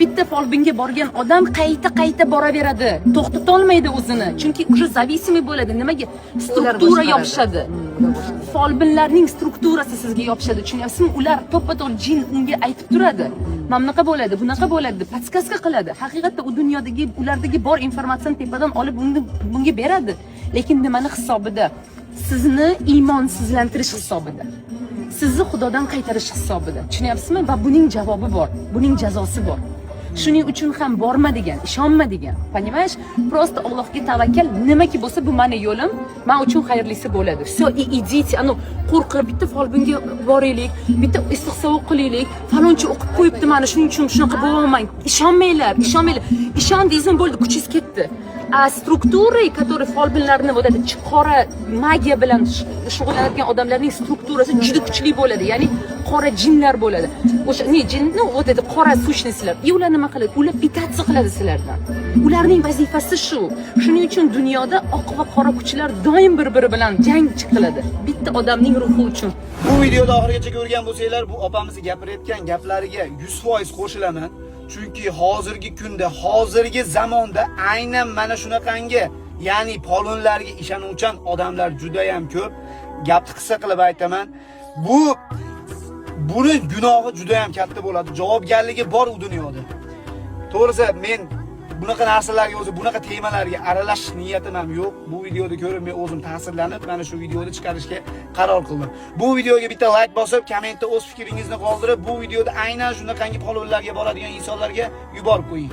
Bitta folbinga borgan odam qayta boraveradi. To'xtata olmaydi o'zini. Chunki уже зависимый bo'ladi. Nimaga? Struktura yopishadi. Folbinlarning strukturasi sizga yopishadi. Tushunyapsizmi? Ular to'ppa-to'g'ri jin unga aytib turadi. Mana bunaqa bo'ladi, bunaqa bo'ladi, podskaska qiladi. Haqiqatda u dunyodagi ulardagi bor informatsiyani tepadan olib bunga beradi. Lekin nimani hisobida? Sizni iymonsizlantirish hisobida. Sizni Xudodan qaytarish hisobida. Tushunyapsizmi? Va buning javobi bor. Buning jazosi bor. Shuning uchun ham borma degan, ishonma degan. Понимаешь? Просто Allohga tavakkal, nimaki bo'lsa bu meni yo'lim, men uchun xayrlisi bo'ladi. Всё, и идите, qo'rqib bitta folbinga boraylik, bitta istig'so qilaylik, falonchi o'qib qo'yibdi meni, shuning uchun shunaqa bo'lolmang. Ishonmanglar. Ishondingizmi bo'ldi, kuchingiz ketdi. A strukturai, который folbinlarni вот это qora magiya bilan shug'ullanadigan odamlarning strukturasi juda kuchli bo'ladi. Ya'ni qora jinlar bo'ladi. O'sha jinni вот это qora сущностьlar. И ular nima qiladi? Ular pitatsiya qiladi sizlardan. Ularning vazifasi shu. Shuning uchun dunyoda oq va qora kuchlar doim bir-biri bilan jang qiladi. Bitta odamning ruhi uchun. Bu videoda oxirigacha ko'rgan bo'lsanglar, bu opamiz gapirayotgan gaplariga 100% qo'shilaman. Chunki hozirgi kunda, hozirgi zamonda aynan mana shunaqangi, ya'ni polvonlarga ishonuvchan odamlar juda ham ko'p. Gapni qissa qilib aytaman. Buni gunohi juda ham katta bo'ladi. Javobgarligi bor u dunyoda. To'g'risi men bunaqa narsalarga bunaqa temalarga aralashish niyatim ham yo'q. Bu videoni ko'rib men o'zim ta'sirlanib, mana shu videoni chiqarishga qaror qildim. Bu videoga bitta like bosib, kommentda o'z fikringizni qoldirib, bu videoda aynan shunaqangi polvonlarga boradigan insonlarga yuborib qo'ying.